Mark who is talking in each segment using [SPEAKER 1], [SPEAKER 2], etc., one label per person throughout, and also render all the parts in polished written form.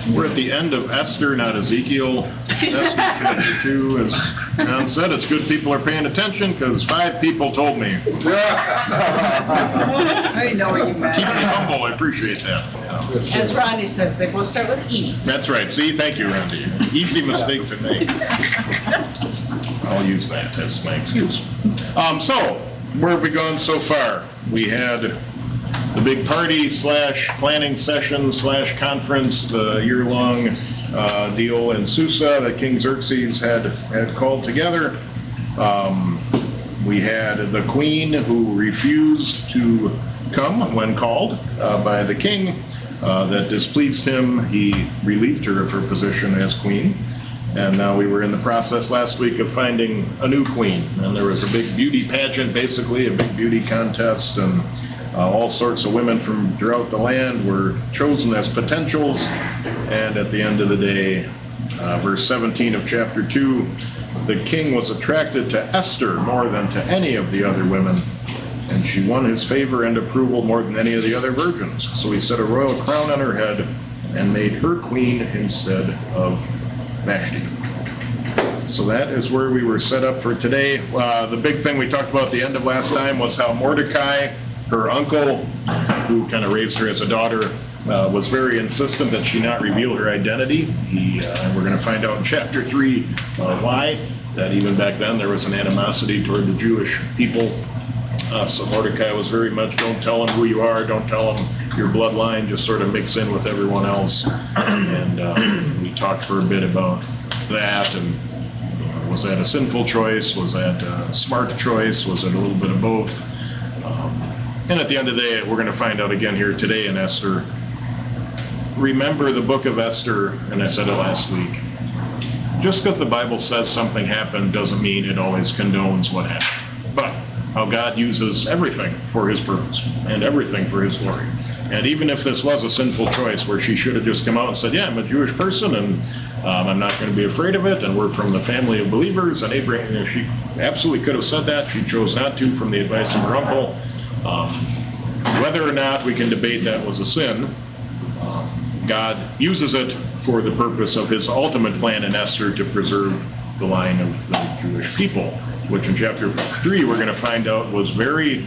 [SPEAKER 1] We're at the end of Esther, not Ezekiel. Esther chapter 2, as John said, it's good people are paying attention because 5 people told me.
[SPEAKER 2] I know what you meant.
[SPEAKER 1] Keep me humble, I appreciate that.
[SPEAKER 2] As Ronnie says, they both start with E.
[SPEAKER 1] That's right. See, thank you, Randy. Easy mistake to make. I'll use that as my excuse. So, where have we gone so far? We had the big party / planning session / conference, the year-long deal in Susa that King Xerxes had called together. We had the queen who refused to come when called by the king. That displeased him. He relieved her of her position as queen. And now we were in the process last week of finding a new queen. And there was a big beauty pageant, basically, a big beauty contest, and all sorts of women from throughout the land were chosen as potentials. And at the end of the day, verse 17 of chapter 2, the king was attracted to Esther more than to any of the other women, and she won his favor and approval more than any of the other virgins. So he set a royal crown on her head and made her queen instead of Vashti. So that is where we were set up for today. The big thing we talked about at the end of last time was how Mordecai, her uncle, who kind of raised her as a daughter, was very insistent that she not reveal her identity. We're going to find out in chapter 3 why, that even back then there was an animosity toward the Jewish people. So Mordecai was very much, don't tell them who you are, don't tell them your bloodline, just sort of mix in with everyone else. And we talked for a bit about that, and was that a sinful choice? Was that a smart choice? Was it a little bit of both? And at the end of the day, we're going to find out again here today in Esther. Remember the book of Esther, and I said it last week, just because the Bible says something happened doesn't mean it always condones what happened. But how God uses everything for his purpose and everything for his glory. And even if this was a sinful choice where she should have just come out and said, yeah, I'm a Jewish person and I'm not going to be afraid of it, and we're from the family of believers, and Abraham, she absolutely could have said that. She chose not to from the advice of her uncle. Whether or not we can debate that was a sin, God uses it for the purpose of his ultimate plan in Esther to preserve the line of the Jewish people, which in chapter 3 we're going to find out was very,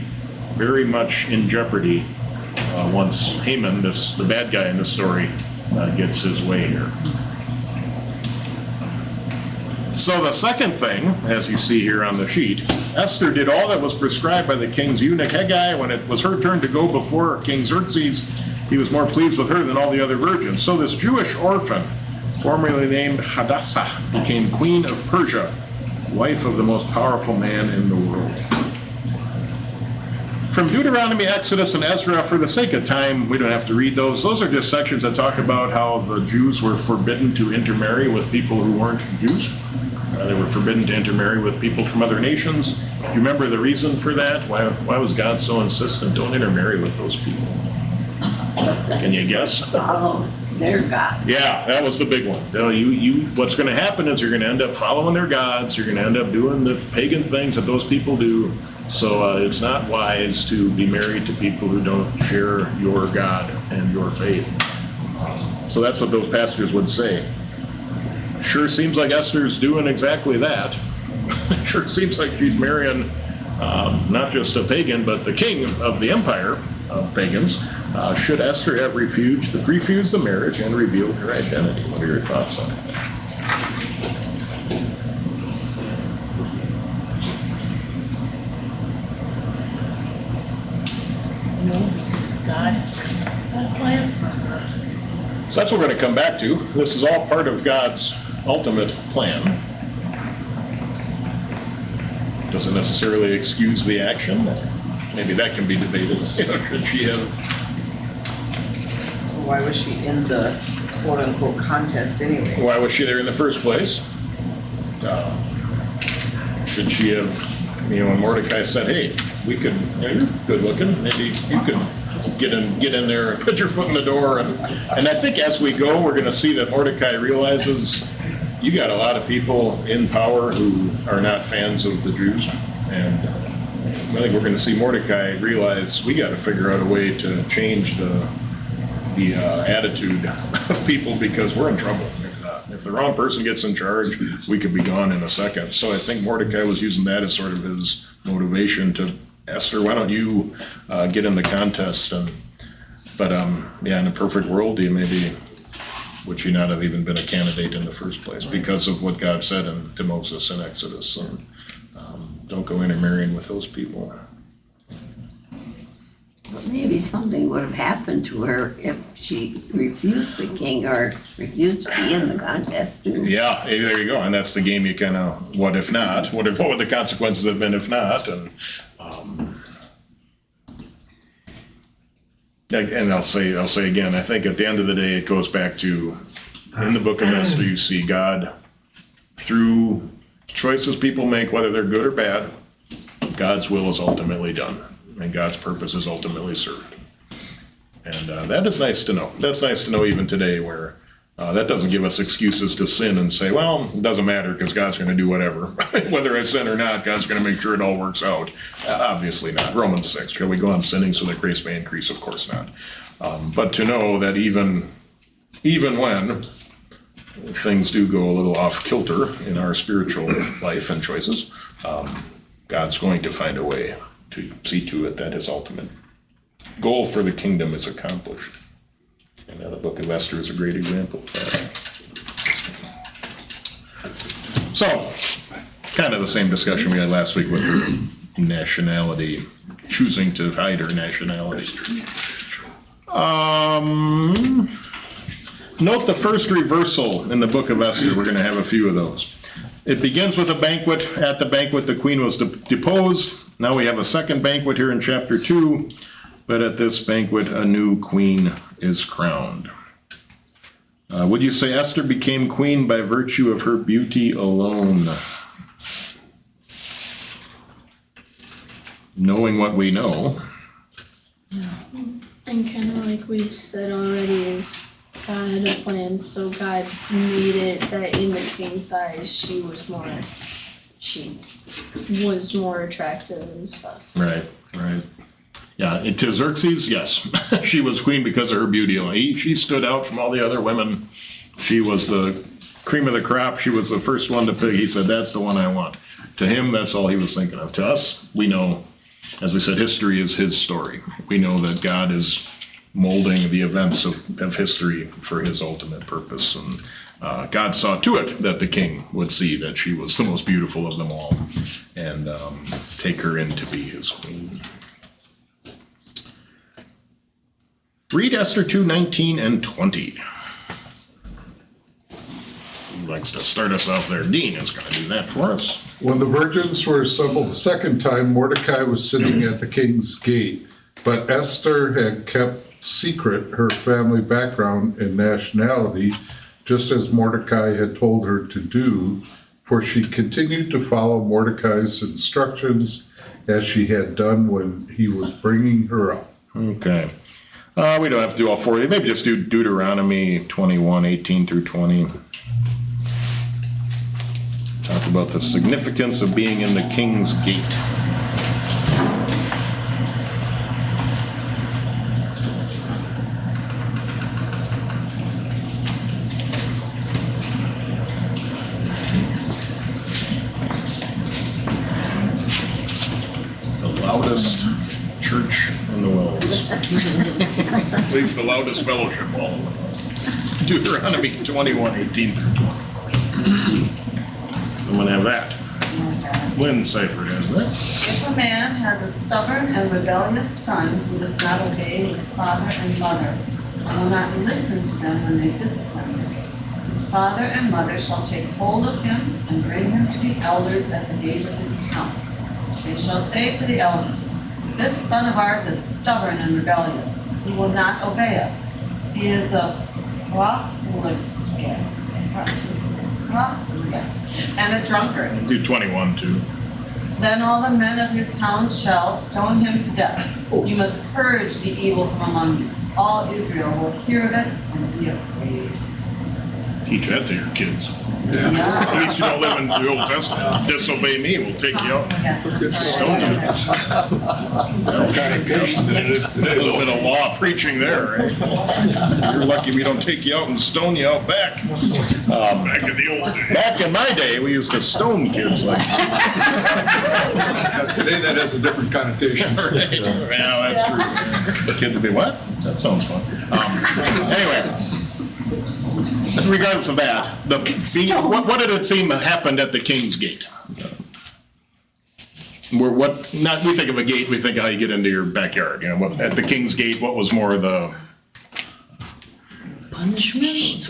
[SPEAKER 1] very much in jeopardy once Haman, the bad guy in the story, gets his way here. So the second thing, as you see here on the sheet, Esther did all that was prescribed by the king's eunuch Hegai. When it was her turn to go before King Xerxes, he was more pleased with her than all the other virgins. So this Jewish orphan, formerly named Hadassah, became queen of Persia, wife of the most powerful man in the world. From Deuteronomy, Exodus, and Ezra, for the sake of time, we don't have to read those. Those are just sections that talk about how the Jews were forbidden to intermarry with people who weren't Jews. They were forbidden to intermarry with people from other nations. Do you remember the reason for that? Why was God so insistent? Don't intermarry with those people. Can you guess?
[SPEAKER 2] Follow their God.
[SPEAKER 1] Yeah, that was the big one. What's going to happen is you're going to end up following their gods. You're going to end up doing the pagan things that those people do. So it's not wise to be married to people who don't share your God and your faith. So that's what those pastors would say. Sure seems like Esther's doing exactly that. Sure seems like she's marrying not just a pagan, but the king of the empire of pagans. Should Esther have refused the marriage and revealed her identity? What are your thoughts on it?
[SPEAKER 3] No, because God had a plan for her.
[SPEAKER 1] So that's what we're going to come back to. This is all part of God's ultimate plan. Doesn't necessarily excuse the action. Maybe that can be debated. Should she have?
[SPEAKER 2] Why was she in the quote-unquote contest anyway?
[SPEAKER 1] Why was she there in the first place? Should she have, when Mordecai said, hey, we could, you're good looking, maybe you could get in there and put your foot in the door. And I think as we go, we're going to see that Mordecai realizes you got a lot of people in power who are not fans of the Jews. And I think we're going to see Mordecai realize we got to figure out a way to change the the attitude of people, because we're in trouble if not. If the wrong person gets in charge, we could be gone in a second. So I think Mordecai was using that as sort of his motivation to, Esther, why don't you get in the contest? But in a perfect world, would she not have even been a candidate in the first place because of what God said to Moses in Exodus? And, don't go intermarrying with those people.
[SPEAKER 4] But maybe something would have happened to her if she refused the king or refused to be in the contest too.
[SPEAKER 1] Yeah, there you go. And that's the game you kind of, what if not? What would the consequences have been if not? And I'll say again, I think at the end of the day, it goes back to, in the book of Esther, you see God, through choices people make, whether they're good or bad, God's will is ultimately done, and God's purpose is ultimately served. And that is nice to know. That's nice to know even today, where that doesn't give us excuses to sin and say, well, it doesn't matter because God's going to do whatever. Whether I sin or not, God's going to make sure it all works out. Obviously not. Romans 6, shall we go on sinning so that grace may increase? Of course not. But to know that even when things do go a little off kilter in our spiritual life and choices, God's going to find a way to see to it that his ultimate goal for the kingdom is accomplished. And the book of Esther is a great example of that. So, kind of the same discussion we had last week with her nationality, choosing to hide her nationality. Note the first reversal in the book of Esther. We're going to have a few of those. It begins with a banquet. At the banquet, the queen was deposed. Now we have a second banquet here in chapter 2. But at this banquet, a new queen is crowned. Would you say Esther became queen by virtue of her beauty alone? Knowing what we know.
[SPEAKER 5] And kind of like we've said already, is God had a plan, so God made it that in the king's eyes she was more attractive and stuff.
[SPEAKER 1] Right. Yeah, to Xerxes, yes. She was queen because of her beauty. She stood out from all the other women. She was the cream of the crop. She was the first one to pick. He said, that's the one I want. To him, that's all he was thinking of. To us, we know, as we said, history is his story. We know that God is molding the events of history for his ultimate purpose. And God saw to it that the king would see that she was the most beautiful of them all and take her in to be his queen. Read Esther 2:19 and 20. Who likes to start us off there? Dean is going to do that for us.
[SPEAKER 6] When the virgins were assembled the second time, Mordecai was sitting at the king's gate. But Esther had kept secret her family background and nationality, just as Mordecai had told her to do, for she continued to follow Mordecai's instructions as she had done when he was bringing her up.
[SPEAKER 1] Okay. We don't have to do all four. Maybe just do Deuteronomy 21:18 through 20. Talk about the significance of being in the king's gate. The loudest church in the world. At least the loudest fellowship hall. Deuteronomy 21:18 through 20. Someone have that. Lynn Seifert has that.
[SPEAKER 2] If a man has a stubborn and rebellious son who does not obey his father and mother, and will not listen to them when they discipline him, his father and mother shall take hold of him and bring him to the elders at the gate of his town. They shall say to the elders, this son of ours is stubborn and rebellious. He will not obey us. He is a profligate and a drunkard.
[SPEAKER 1] Do 21 too.
[SPEAKER 2] Then all the men of his towns shall stone him to death. You must purge the evil from among you. All Israel will hear of it and be afraid.
[SPEAKER 1] Teach that to your kids. At least you don't live in the Old Testament. Disobey me, we'll take you out. Stone you.
[SPEAKER 7] Connotation than it is
[SPEAKER 1] A
[SPEAKER 7] today.
[SPEAKER 1] little bit of law preaching there, right? You're lucky we don't take you out and stone you out back. Back in the old days. Back in my day, we used to stone kids like.
[SPEAKER 7] Today that has a different connotation.
[SPEAKER 1] Right. Yeah, that's true. The kid would be, what? That sounds fun. Anyway, regardless of that, what did it seem happened at the King's Gate? We think of a gate, we think of how you get into your backyard. At the King's Gate, what was more the
[SPEAKER 3] Punishments?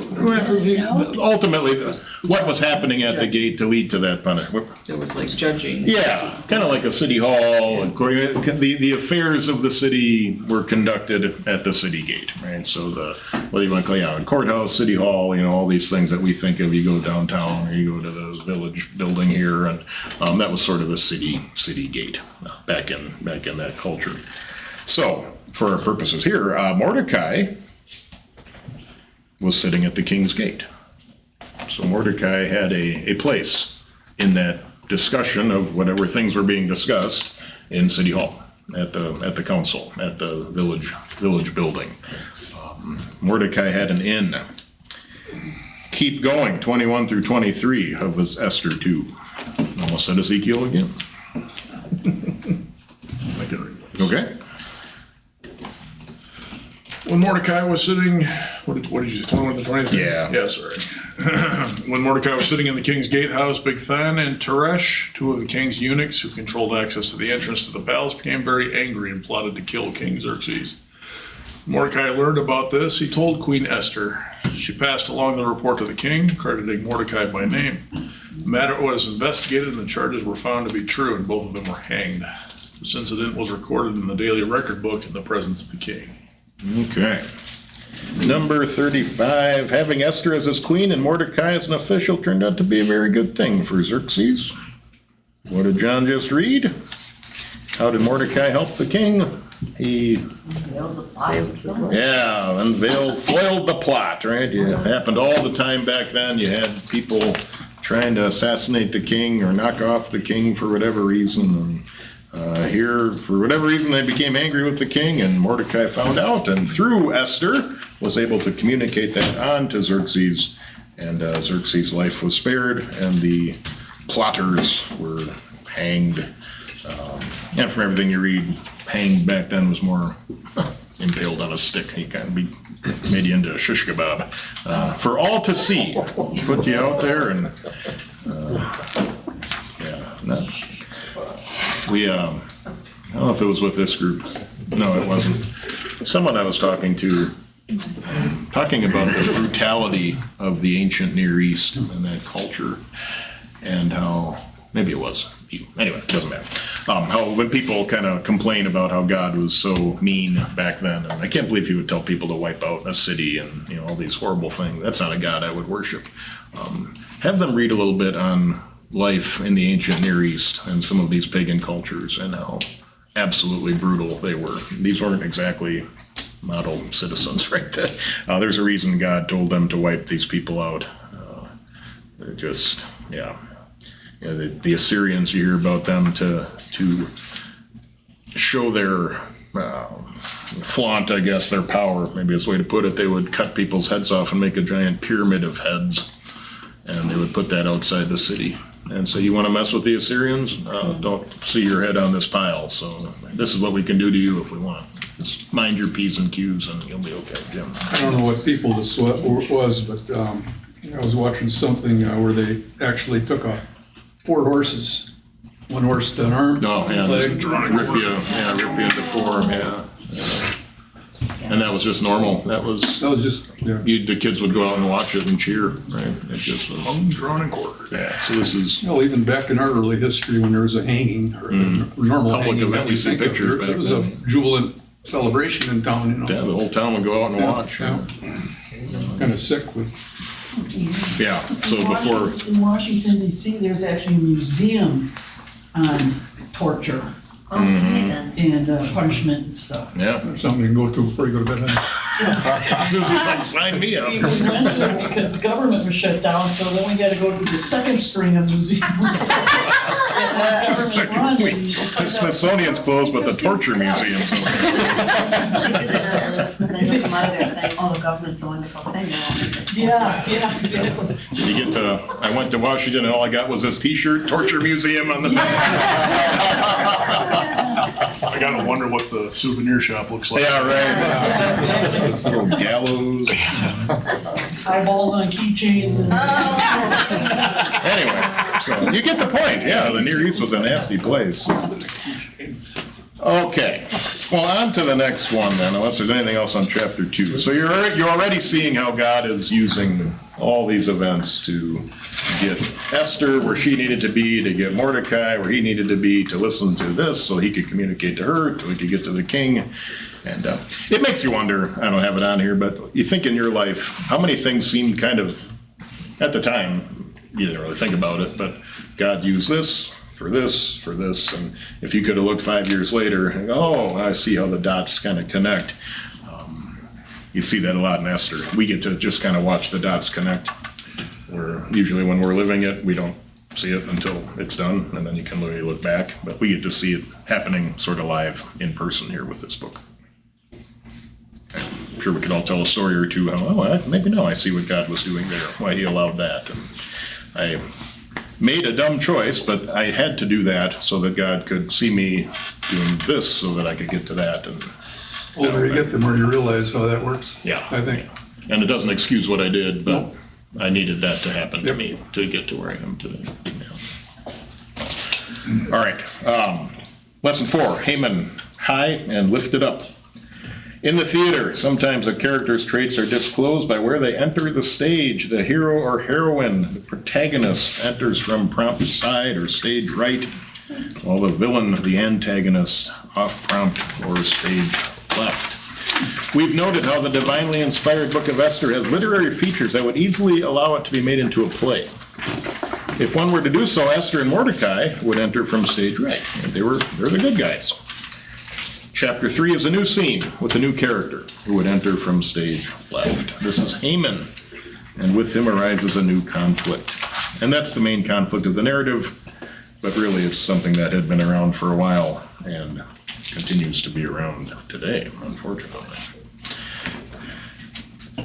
[SPEAKER 1] ultimately what was happening at the gate to lead to that punishment?
[SPEAKER 8] There was like judging.
[SPEAKER 1] Yeah, kind of like a city hall. The affairs of the city were conducted at the city gate, right? So whether you want to call it courthouse, city hall, all these things that we think of. You go downtown or you go to the village building here, and that was sort of the city gate back in that culture. So for our purposes here, Mordecai was sitting at the King's Gate. So Mordecai had a place in that discussion of whatever things were being discussed in City Hall, at the council, at the village building. Mordecai had an inn. Keep going, 21 through 23 of this Esther 2. Almost said Ezekiel again. Okay.
[SPEAKER 9] When Mordecai was sitting, what did you say, 21 to 23?
[SPEAKER 1] Yeah.
[SPEAKER 9] Yeah, sorry. When Mordecai was sitting in the king's gatehouse, Bigthan and Teresh, two of the king's eunuchs who controlled access to the entrance to the palace, became very angry and plotted to kill King Xerxes. Mordecai learned about this. He told Queen Esther. She passed along the report to the king, crediting Mordecai by name. The matter was investigated and the charges were found to be true, and both of them were hanged. This incident was recorded in the daily record book in the presence of the king.
[SPEAKER 1] Okay. Number 35, having Esther as his queen and Mordecai as an official turned out to be a very good thing for Xerxes. What did John just read? How did Mordecai help the king? He, foiled the plot, right? It happened all the time back then. You had people trying to assassinate the king or knock off the king for whatever reason. Here, for whatever reason, they became angry with the king, and Mordecai found out, and through Esther, was able to communicate that on to Xerxes, and Xerxes' life was spared, and the plotters were hanged. And from everything you read, hanged back then was more impaled on a stick. He kind of made you into a shish kebab for all to see. Put you out there, and we, I don't know if it was with this group. No, it wasn't. Someone I was talking to, talking about the brutality of the ancient Near East and that culture, and how, maybe it was you. Anyway, it doesn't matter. How when people kind of complain about how God was so mean back then, and I can't believe he would tell people to wipe out a city and all these horrible things. That's not a God I would worship. Have them read a little bit on life in the ancient Near East and some of these pagan cultures and how absolutely brutal they were. These weren't exactly model citizens, right? There's a reason God told them to wipe these people out. They're just, the Assyrians, you hear about them to show their flaunt, I guess, their power, maybe is the way to put it. They would cut people's heads off and make a giant pyramid of heads, and they would put that outside the city. And so, you want to mess with the Assyrians? Don't see your head on this pile. So this is what we can do to you if we want. Just mind your P's and Q's and you'll be okay, Jim.
[SPEAKER 7] I don't know what people this was, but I was watching something where they actually took 4 horses. One horse to an arm,
[SPEAKER 1] Oh, yeah,
[SPEAKER 7] leg.
[SPEAKER 1] just rip you into form, yeah. And that was just normal. That was
[SPEAKER 7] just,
[SPEAKER 1] the kids would go out and watch it and cheer, right? It just was.
[SPEAKER 9] Hung, drawn, and quartered.
[SPEAKER 1] Yeah, so this is
[SPEAKER 7] even back in our early history when there was a hanging or a normal
[SPEAKER 1] Public
[SPEAKER 7] hanging.
[SPEAKER 1] event, we see pictures back
[SPEAKER 7] It was a
[SPEAKER 1] then.
[SPEAKER 7] jubilant celebration in town,
[SPEAKER 1] Yeah, the whole town would go out and watch.
[SPEAKER 7] Kind of sick with.
[SPEAKER 1] Yeah, so before,
[SPEAKER 10] In Washington DC, there's actually a museum on torture.
[SPEAKER 8] and punishment and stuff.
[SPEAKER 1] Yeah.
[SPEAKER 7] Something you can go to before you go to bed. Huh?
[SPEAKER 1] Susan's like, sign me up.
[SPEAKER 8] We went to it because the government was shut down, so then we had to go to the second string of museums. that the government runs, and you
[SPEAKER 1] The
[SPEAKER 8] find out-
[SPEAKER 1] Smithsonian's closed, but the torture
[SPEAKER 2] Interesting
[SPEAKER 1] museum's open.
[SPEAKER 2] They did it on the list because they look them out of there saying, oh, the government's a wonderful thing. They won't make this.
[SPEAKER 8] Yeah, exactly.
[SPEAKER 1] You get the, I went to Washington and all I got was this t-shirt, Torture Museum on the back.
[SPEAKER 9] I gotta wonder what the souvenir shop looks like.
[SPEAKER 1] Yeah, right. This little gallows.
[SPEAKER 8] Eyeballs on keychains and.
[SPEAKER 1] Anyway, so you get the point. Yeah, the Near East was a nasty place. Okay, well, on to the next one then, unless there's anything else on chapter 2. So you're already seeing how God is using all these events to get Esther where she needed to be, to get Mordecai where he needed to be, to listen to this so he could communicate to her, so he could get to the king. And it makes you wonder, I don't have it on here, but you think in your life, how many things seemed kind of, at the time, you didn't really think about it, but God used this, and if you could have looked 5 years later, and go, oh, I see how the dots kind of connect. You see that a lot in Esther. We get to just kind of watch the dots connect. Where usually when we're living it, we don't see it until it's done, and then you can really look back. But we get to see it happening sort of live in person here with this book. I'm sure we could all tell a story or two how, maybe now I see what God was doing there, why he allowed that. And I made a dumb choice, but I had to do that so that God could see me doing this so that I could get to that. And
[SPEAKER 7] Older you get, the more you realize how that works.
[SPEAKER 1] Yeah.
[SPEAKER 7] I think.
[SPEAKER 1] And it doesn't excuse what I did, but
[SPEAKER 7] No.
[SPEAKER 1] I needed that to happen to
[SPEAKER 7] Yep.
[SPEAKER 1] me to get to where I am today. Yeah. All right. Lesson 4, Haman, high and lifted up. In the theater, sometimes a character's traits are disclosed by where they enter the stage. The hero or heroine, the protagonist, enters from prompt side or stage right, while the villain, the antagonist, off prompt or stage left. We've noted how the divinely inspired book of Esther has literary features that would easily allow it to be made into a play. If one were to do so, Esther and Mordecai would enter from stage right. They're the good guys. Chapter 3 is a new scene with a new character who would enter from stage left. This is Haman, and with him arises a new conflict. And that's the main conflict of the narrative, but really it's something that had been around for a while and continues to be around today, unfortunately.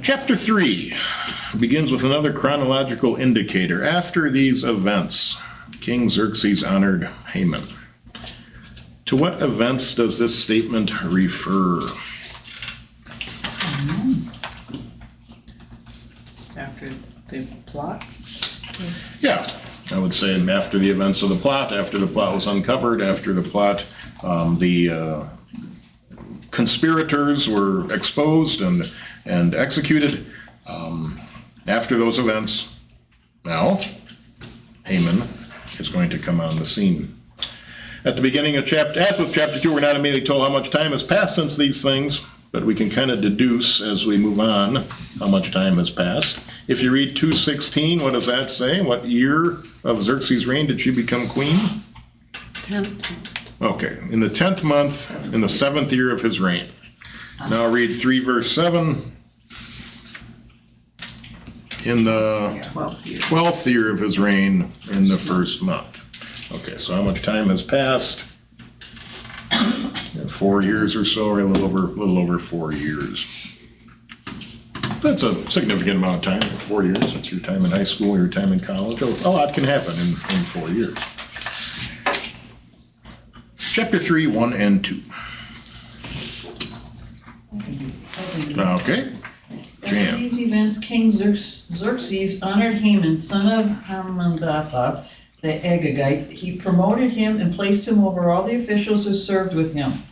[SPEAKER 1] Chapter 3 begins with another chronological indicator. After these events, King Xerxes honored Haman. To what events does this statement refer?
[SPEAKER 8] After the plot?
[SPEAKER 1] Yeah, I would say after the events of the plot, after the plot was uncovered, after the plot, the conspirators were exposed and executed. After those events, now Haman is going to come on the scene. At the beginning of as with chapter 2, we're not immediately told how much time has passed since these things, but we can kind of deduce as we move on how much time has passed. If you read 2:16, what does that say? What year of Xerxes' reign did she become queen?
[SPEAKER 4] 10th.
[SPEAKER 1] Okay, in the 10th month, in the 7th year of his reign. Now read 3 verse 7. In the 12th year of his reign, in the 1st month. Okay, so how much time has passed? 4 years or so, or a little over 4 years. That's a significant amount of time, 4 years. That's your time in high school, your time in college. A lot can happen in 4 years. Chapter 3, 1 and 2. Okay.
[SPEAKER 8] After
[SPEAKER 1] Jan.
[SPEAKER 8] these events, King Xerxes honored Haman, son of Hammedatha, the Agagite. He promoted him and placed him over all the officials who served with him.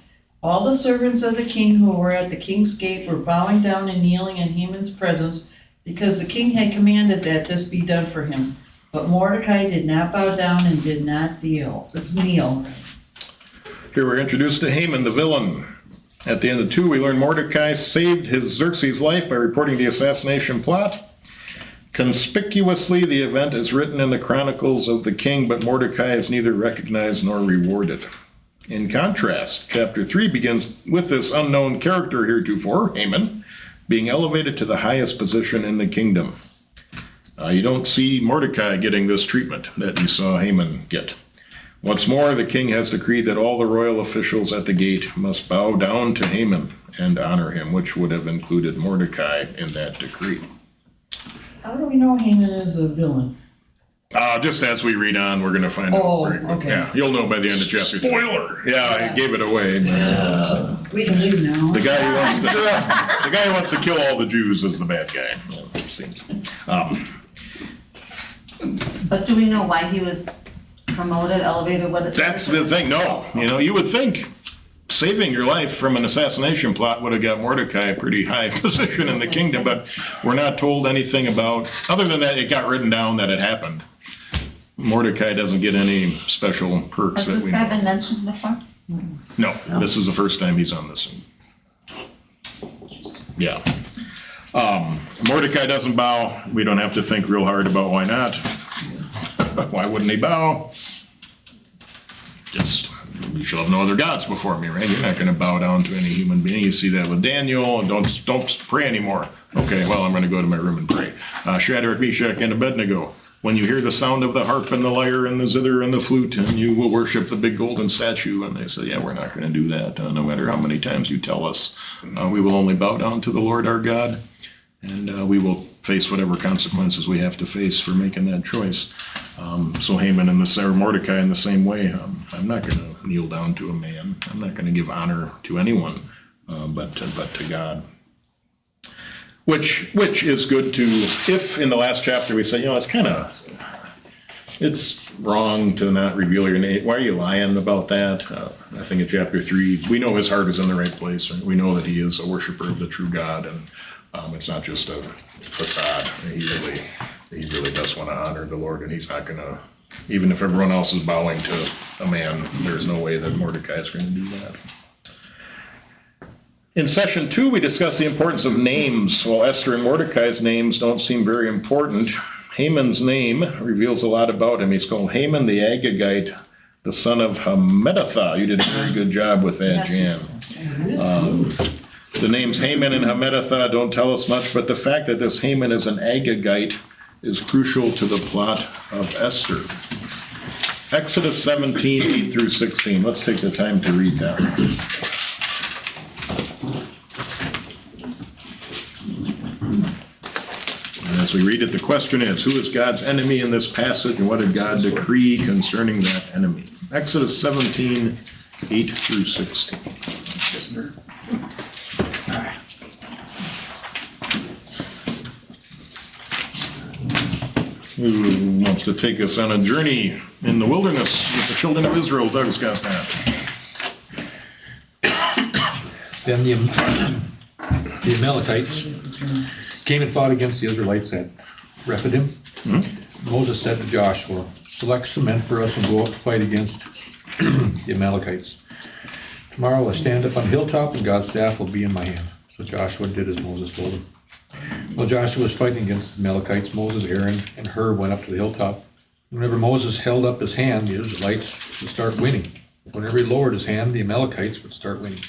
[SPEAKER 8] All the servants of the king who were at the king's gate were bowing down and kneeling in Haman's presence, because the king had commanded that this be done for him. But Mordecai did not bow down and did not kneel.
[SPEAKER 1] Here we're introduced to Haman, the villain. At the end of 2, we learn Mordecai saved his Xerxes' life by reporting the assassination plot. Conspicuously, the event is written in the chronicles of the king, but Mordecai is neither recognized nor rewarded. In contrast, chapter 3 begins with this unknown character heretofore, Haman, being elevated to the highest position in the kingdom. You don't see Mordecai getting this treatment that you saw Haman get. Once more, the king has decreed that all the royal officials at the gate must bow down to Haman and honor him, which would have included Mordecai in that decree.
[SPEAKER 8] How do we know Haman is a villain?
[SPEAKER 1] Just as we read on, we're going to find
[SPEAKER 8] Oh,
[SPEAKER 1] out very quick.
[SPEAKER 8] okay.
[SPEAKER 1] Yeah, you'll know by the end of chapter 3.
[SPEAKER 9] Spoiler!
[SPEAKER 1] Yeah, I gave it away.
[SPEAKER 8] We can leave now.
[SPEAKER 1] The guy who wants to kill all the Jews is the bad guy. Well, it seems.
[SPEAKER 2] But do we know why he was promoted, elevated, what?
[SPEAKER 1] That's the thing. No, you would think saving your life from an assassination plot would have got Mordecai a pretty high position in the kingdom, but we're not told anything about, other than that it got written down that it happened. Mordecai doesn't get any special perks
[SPEAKER 2] Has
[SPEAKER 1] that
[SPEAKER 2] this
[SPEAKER 1] we
[SPEAKER 2] guy
[SPEAKER 1] know.
[SPEAKER 2] been mentioned before?
[SPEAKER 1] No, this is the first time he's on this. Yeah. Mordecai doesn't bow. We don't have to think real hard about why not. Why wouldn't he bow? Just, you shall have no other gods before me, right? You're not going to bow down to any human being. You see that with Daniel. Don't pray anymore. Okay, well, I'm going to go to my room and pray. Shadrach, Meshach, and Abednego. When you hear the sound of the harp and the lyre and the zither and the flute, and you will worship the big golden statue. And they say, yeah, we're not going to do that. No matter how many times you tell us, we will only bow down to the Lord our God. And we will face whatever consequences we have to face for making that choice. So Haman or Mordecai in the same way. I'm not going to kneel down to a man. I'm not going to give honor to anyone, but to God. Which is good to, if in the last chapter we say, it's wrong to not reveal your name. Why are you lying about that? I think in chapter 3, we know his heart is in the right place. We know that he is a worshiper of the true God, and it's not just a facade. He really does want to honor the Lord, and he's not going to, even if everyone else is bowing to a man, there's no way that Mordecai is going to do that. In session 2, we discussed the importance of names. While Esther and Mordecai's names don't seem very important, Haman's name reveals a lot about him. He's called Haman the Agagite, the son of Hammedatha. You did a very good job with that, Jan. The names Haman and Hammedatha don't tell us much, but the fact that this Haman is an Agagite is crucial to the plot of Esther. Exodus 17, 8 through 16. Let's take the time to read that. And as we read it, the question is, who is God's enemy in this passage, and what did God decree concerning that enemy? Exodus 17, 8 through 16. Who wants to take us on a journey in the wilderness with the children of Israel? Doug's got that.
[SPEAKER 10] Then the Amalekites came and fought against the Israelites at Rephidim. Moses said to Joshua, select some men for us and go out to fight against the Amalekites. Tomorrow I'll stand up on a hilltop and God's staff will be in my hand. So Joshua did as Moses told him. While Joshua was fighting against the Amalekites, Moses, Aaron, and Hur went up to the hilltop. Whenever Moses held up his hand, the Israelites would start winning. Whenever he lowered his hand, the Amalekites would start winning.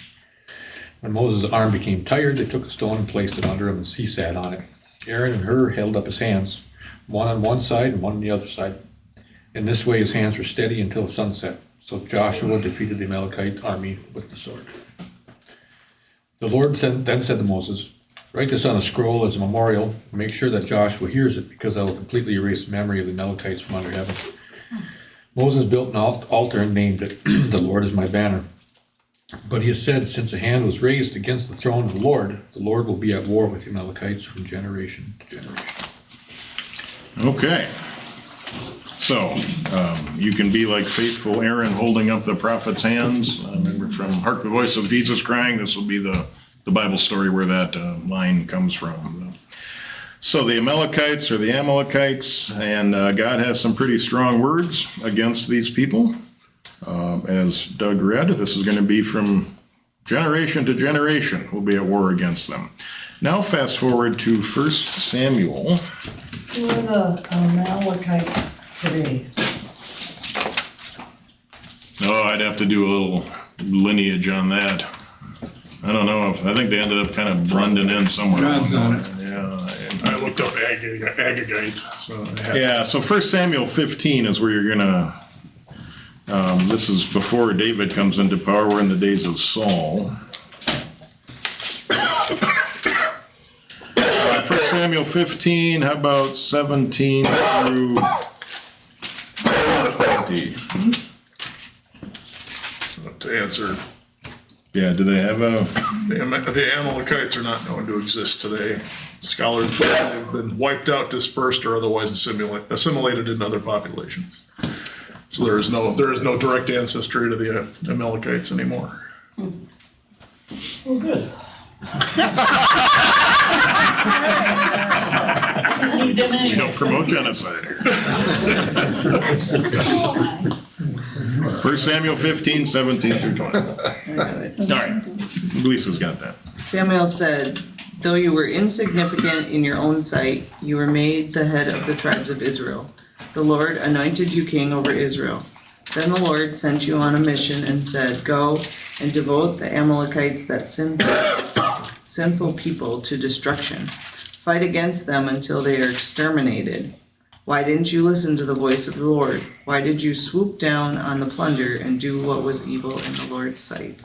[SPEAKER 10] When Moses' arm became tired, they took a stone and placed it under him, and he sat on it. Aaron and Hur held up his hands, one on one side and one on the other side. In this way, his hands were steady until sunset. So Joshua defeated the Amalekite army with the sword. The Lord then said to Moses, write this on a scroll as a memorial, and make sure that Joshua hears it, because I will completely erase the memory of the Amalekites from under heaven. Moses built an altar and named it, The Lord is my banner. But he has said, since a hand was raised against the throne of the Lord will be at war with the Amalekites from generation to generation.
[SPEAKER 1] Okay. So, you can be like faithful Aaron holding up the prophet's hands. Remember from Hark the Voice of Jesus Crying, this will be the Bible story where that line comes from. So the Amalekites are the Amalekites, and God has some pretty strong words against these people. As Doug read, this is going to be from generation to generation. We'll be at war against them. Now fast forward to 1 Samuel.
[SPEAKER 8] Who are the Amalekites today?
[SPEAKER 1] Oh, I'd have to do a little lineage on that. I don't know I think they ended up kind of blending in somewhere.
[SPEAKER 7] God's on it.
[SPEAKER 1] Yeah.
[SPEAKER 9] I looked up Agagite, so. I have-
[SPEAKER 1] Yeah, so 1 Samuel 15 is where you're gonna, this is before David comes into power, we're in the days of Saul. 1 Samuel 15, how about 17 through 20?
[SPEAKER 9] To answer,
[SPEAKER 1] Yeah, do they have a,
[SPEAKER 9] the Amalekites are not known to exist today. Scholars believe they've been wiped out, dispersed, or otherwise assimilated in other populations. So there is no direct ancestry to the Amalekites anymore.
[SPEAKER 8] Well, good. Need them
[SPEAKER 1] we
[SPEAKER 8] anyway.
[SPEAKER 1] don't promote genocide here. 1 Samuel 15, 17 through 20. All right, Lisa's got that.
[SPEAKER 11] Samuel said, "Though you were insignificant in your own sight, you were made the head of the tribes of Israel. The Lord anointed you king over Israel. Then the Lord sent you on a mission and said, 'Go and devote the Amalekites, that sinful people, to destruction. Fight against them until they are exterminated.' Why didn't you listen to the voice of the Lord? Why did you swoop down on the plunder and do what was evil in the Lord's sight?"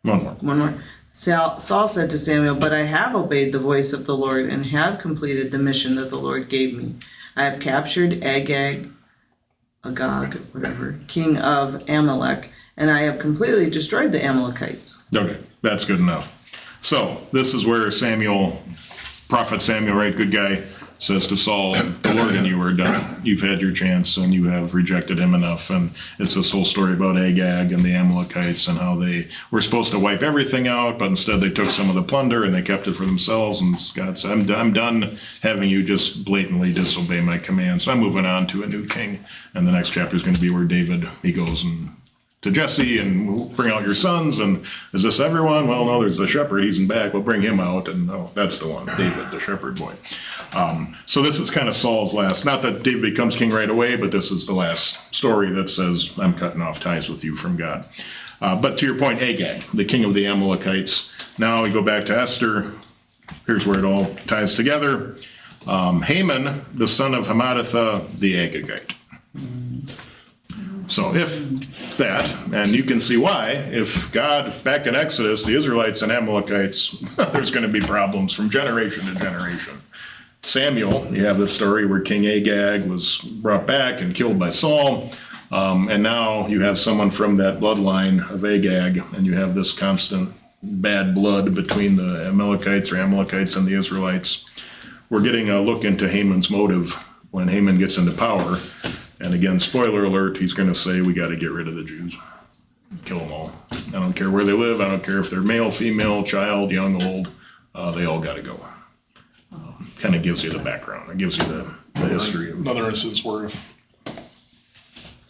[SPEAKER 1] One more.
[SPEAKER 11] One more. Saul said to Samuel, "But I have obeyed the voice of the Lord and have completed the mission that the Lord gave me. I have captured Agag, king of Amalek, and I have completely destroyed the Amalekites."
[SPEAKER 1] Okay, that's good enough. So this is where Prophet Samuel, right, good guy, says to Saul, "The Lord and you are done. You've had your chance and you have rejected him enough." And it's this whole story about Agag and the Amalekites and how they were supposed to wipe everything out, but instead they took some of the plunder and they kept it for themselves. And God said, I'm done having you just blatantly disobey my commands. So I'm moving on to a new king. And the next chapter is going to be where David, he goes to Jesse and bring out your sons. And is this everyone? Well, no, there's the shepherd. He's in back. We'll bring him out. And oh, that's the one, David, the shepherd boy. So this is kind of Saul's last, not that David becomes king right away, but this is the last story that says, I'm cutting off ties with you from God. But to your point, Agag, the king of the Amalekites. Now we go back to Esther. Here's where it all ties together. Haman, the son of Hammedatha, the Agagite. So if that, and you can see why, if God, back in Exodus, the Israelites and Amalekites, there's going to be problems from generation to generation. Samuel, you have this story where King Agag was brought back and killed by Saul, and now you have someone from that bloodline of Agag, and you have this constant bad blood between the Amalekites and the Israelites. We're getting a look into Haman's motive when Haman gets into power. And again, spoiler alert, he's going to say, we got to get rid of the Jews. Kill them all. I don't care where they live. I don't care if they're male, female, child, young, old. They all got to go. Kind of gives you the background. It gives you the history.
[SPEAKER 9] Another instance where if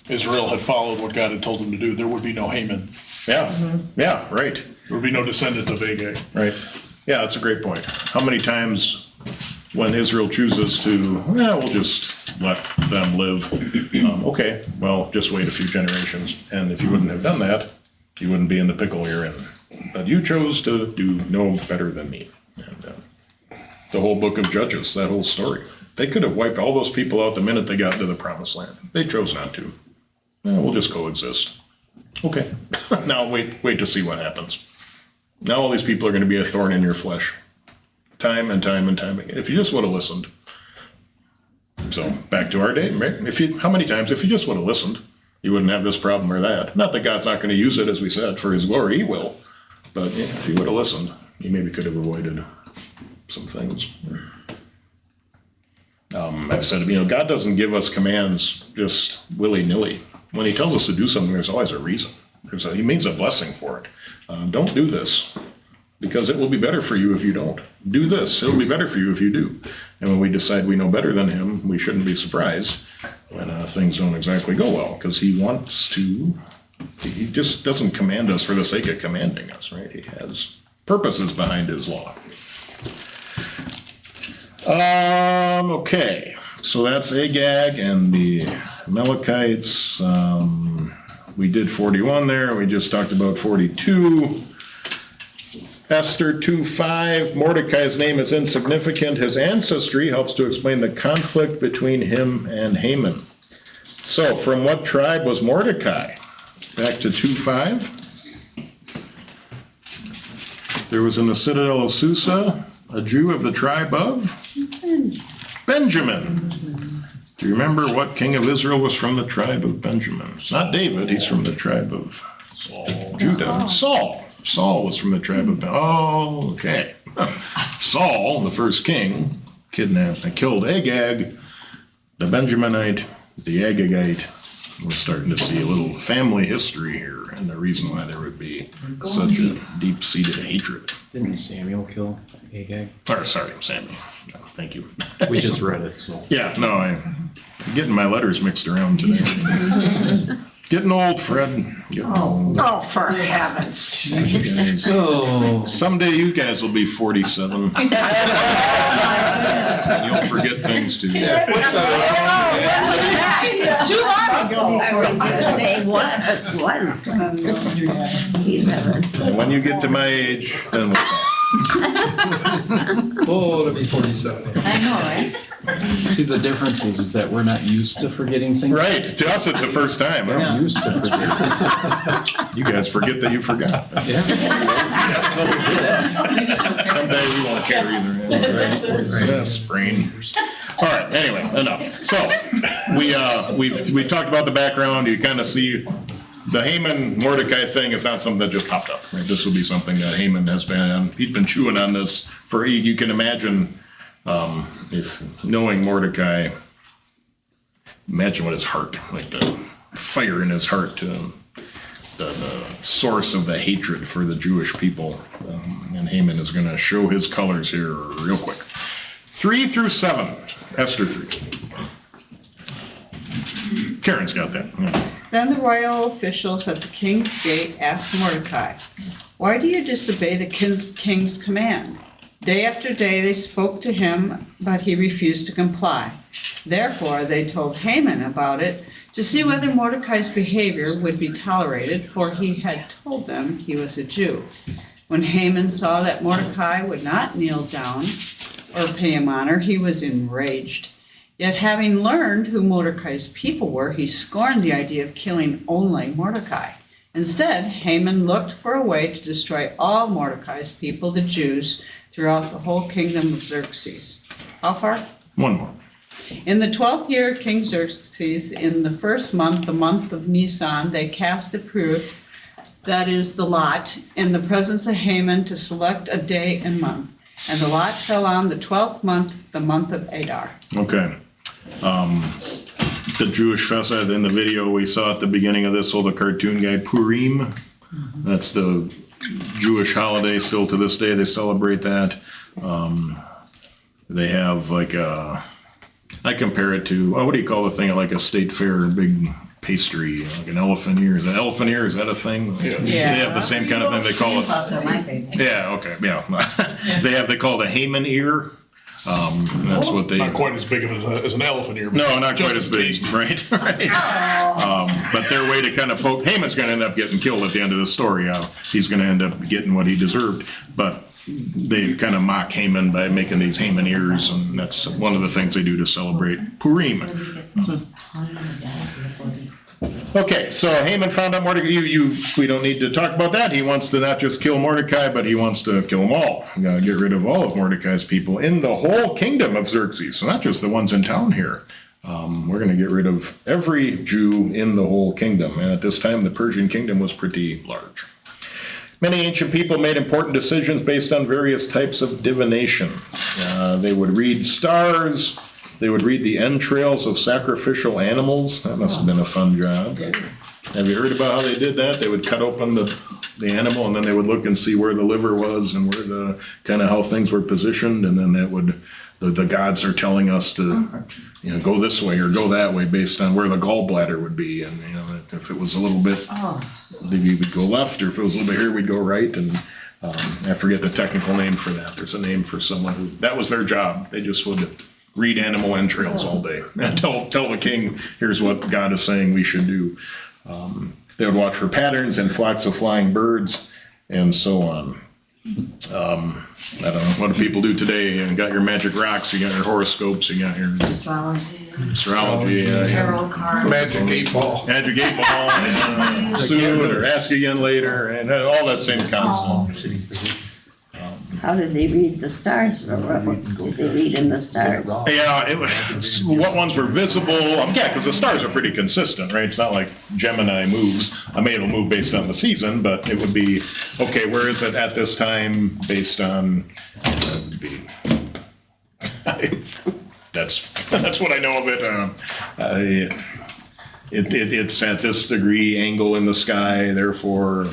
[SPEAKER 9] Israel had followed what God had told them to do, there would be no Haman.
[SPEAKER 1] Yeah, yeah, right.
[SPEAKER 9] There would be no descendant of Agag.
[SPEAKER 1] Right. Yeah, that's a great point. How many times when Israel chooses to, we'll just let them live. Okay, well, just wait a few generations. And if you wouldn't have done that, you wouldn't be in the pickle you're in. But you chose to do no better than me. And the whole book of Judges, that whole story. They could have wiped all those people out the minute they got into the promised land. They chose not to. We'll just coexist. Okay. Now wait to see what happens. Now all these people are going to be a thorn in your flesh. Time and time and time again. If you just would have listened. So back to our day, right? How many times, if you just would have listened, you wouldn't have this problem or that. Not that God's not going to use it, as we said, for his glory. He will. But if you would have listened, you maybe could have avoided some things. I've said, God doesn't give us commands just willy-nilly. When he tells us to do something, there's always a reason. He means a blessing for it. Don't do this, because it will be better for you if you don't. Do this, it'll be better for you if you do. And when we decide we know better than him, we shouldn't be surprised when things don't exactly go well, because he wants to, he just doesn't command us for the sake of commanding us, right? He has purposes behind his law. Okay, so that's Agag and the Amalekites. We did 41 there, we just talked about 42. Esther 2:5, Mordecai's name is insignificant. His ancestry helps to explain the conflict between him and Haman. So, from what tribe was Mordecai? Back to 2:5. There was in the citadel of Susa a Jew of the tribe of Benjamin. Do you remember what king of Israel was from the tribe of Benjamin? It's not David, he's from the tribe of Judah. Saul was from the tribe of Oh, okay. Saul, the first king, kidnapped and killed Agag, the Benjaminite, the Agagite. We're starting to see a little family history here, and the reason why there would be such a deep-seated hatred.
[SPEAKER 12] Didn't Samuel kill Agag?
[SPEAKER 1] Or, sorry, Samuel. Thank you.
[SPEAKER 12] We just read it, so.
[SPEAKER 1] Yeah, no, I'm getting my letters mixed around today. Getting old, Fred. Getting old.
[SPEAKER 4] Oh, for heaven's sake.
[SPEAKER 1] Guys,
[SPEAKER 12] Oh.
[SPEAKER 1] someday you guys will be 47. And you'll forget things too.
[SPEAKER 4] Too long ago. I was the day was. He's heaven.
[SPEAKER 1] And when you get to my age, then we'll talk.
[SPEAKER 7] Oh, to be 47.
[SPEAKER 4] I know, right?
[SPEAKER 12] See, the difference is that we're not used to forgetting things.
[SPEAKER 1] Right, to us it's the first time.
[SPEAKER 12] We're
[SPEAKER 1] Huh?
[SPEAKER 12] used to forgetting.
[SPEAKER 1] You guys forget that you forgot.
[SPEAKER 12] Yeah.
[SPEAKER 1] Someday we won't care either. Yes, brain. All right, anyway, enough. So, we've talked about the background. You kind of see the Haman Mordecai thing is not something that just popped up. Right? This will be something that Haman has he's been chewing on this for, you can imagine, if knowing Mordecai, imagine what his heart, like the fire in his heart, the source of the hatred for the Jewish people. And Haman is going to show his colors here real quick. 3 through 7, Esther 3. Karen's got that. Yeah.
[SPEAKER 2] Then the royal officials at the king's gate asked Mordecai, "Why do you disobey the king's command?" Day after day they spoke to him, but he refused to comply. Therefore they told Haman about it to see whether Mordecai's behavior would be tolerated, for he had told them he was a Jew. When Haman saw that Mordecai would not kneel down or pay him honor, he was enraged. Yet having learned who Mordecai's people were, he scorned the idea of killing only Mordecai. Instead, Haman looked for a way to destroy all Mordecai's people, the Jews, throughout the whole kingdom of Xerxes. How far?
[SPEAKER 1] One more.
[SPEAKER 2] In the 12th year of King Xerxes, in the first month, the month of Nisan, they cast the proof, that is the lot, in the presence of Haman to select a day and month. And the lot fell on the 12th month, the month of Adar.
[SPEAKER 1] Okay. The Jewish festival in the video we saw at the beginning of this, the cartoon guy, Purim. That's the Jewish holiday. Still to this day, they celebrate that. They have like I compare it to, what do you call the thing, like a state fair, big pastry, like an elephant ear. Is an elephant ear, is that a thing? Yeah. They have the same kind of thing, they call it.
[SPEAKER 4] Also my favorite.
[SPEAKER 1] Yeah, okay, yeah. They call it a Haman ear. And that's what they.
[SPEAKER 9] Not quite as big of as an elephant ear. But
[SPEAKER 1] No, not quite as
[SPEAKER 9] just
[SPEAKER 1] big,
[SPEAKER 9] tasty.
[SPEAKER 1] right? Right. But their way to kind of poke, Haman's going to end up getting killed at the end of the story. He's going to end up getting what he deserved. But they kind of mock Haman by making these Haman ears, and that's one of the things they do to celebrate Purim. Okay, so Haman found out Mordecai. We don't need to talk about that. He wants to not just kill Mordecai, but he wants to kill them all. Get rid of all of Mordecai's people in the whole kingdom of Xerxes. So not just the ones in town here. We're going to get rid of every Jew in the whole kingdom. And at this time, the Persian kingdom was pretty large. Many ancient people made important decisions based on various types of divination. They would read stars. They would read the entrails of sacrificial animals. That must have been a fun job. Have you heard about how they did that? They would cut open the animal, and then they would look and see where the liver was and where the kind of how things were positioned, and then that would the gods are telling us to go this way or go that way based on where the gallbladder would be, and if it was a little bit, we would go left, or if it was a little bit here, we'd go right, and I forget the technical name for that. There's a name for someone who that was their job. They just would read animal entrails all day and tell the king, here's what God is saying we should do. They would watch for patterns and flocks of flying birds and so on. I don't know, what do people do today? You got your magic rocks, you got your horoscopes, you got your astrology, yeah.
[SPEAKER 2] Tarot cards.
[SPEAKER 6] Magic 8-ball.
[SPEAKER 1] Magic 8-ball, and soon, or ask again later, and all that same concept.
[SPEAKER 4] How did they read the stars? Or what did they read in the stars?
[SPEAKER 1] Yeah, what ones were visible? Yeah, because the stars are pretty consistent, right? It's not like Gemini moves. I mean, it'll move based on the season, but it would be, okay, where is it at this time based on, that's what I know of it. It's at this degree angle in the sky, therefore.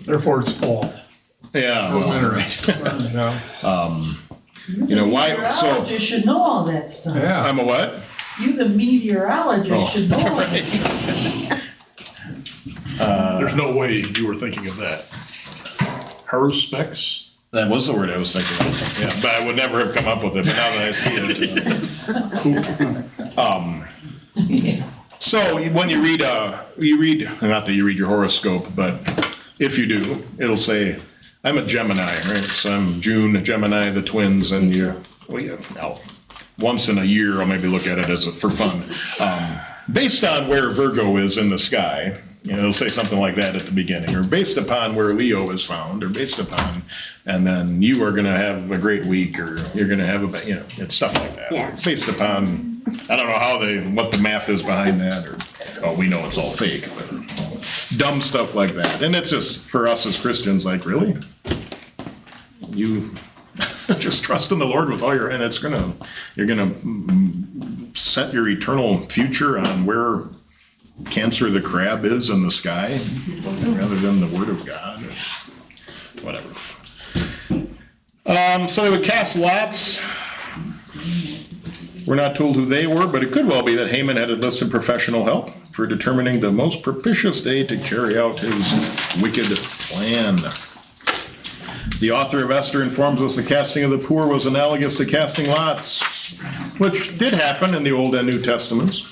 [SPEAKER 7] Therefore, it's fall.
[SPEAKER 1] Yeah, well, right. You know, why, so,
[SPEAKER 8] Meteorologist should know all that stuff.
[SPEAKER 7] Yeah.
[SPEAKER 1] I'm a what?
[SPEAKER 8] You, the meteorologist, should know all
[SPEAKER 1] right.
[SPEAKER 8] that.
[SPEAKER 9] There's no way you were thinking of that. Haruspex?
[SPEAKER 1] That was the word I was thinking of, yeah, but I would never have come up with it, but now that I see it. So when you read, not that you read your horoscope, but if you do, it'll say, I'm a Gemini, right? So I'm June, a Gemini, the twins, and once in a year, I'll maybe look at it as for fun. Based on where Virgo is in the sky, it'll say something like that at the beginning, or based upon where Leo is found, or based upon, and then you are gonna have a great week, or you're gonna have it's stuff like that.
[SPEAKER 4] Yeah.
[SPEAKER 1] Based upon, I don't know what the math is behind that, or, we know it's all fake, but dumb stuff like that. And it's just, for us as Christians, like, really? You just trust in the Lord with all your, and you're gonna set your eternal future on where Cancer the crab is in the sky, rather than the word of God, or whatever. So they would cast lots. We're not told who they were, but it could well be that Haman had enlisted professional help for determining the most propitious day to carry out his wicked plan. The author of Esther informs us the casting of the poor was analogous to casting lots, which did happen in the Old and New Testaments.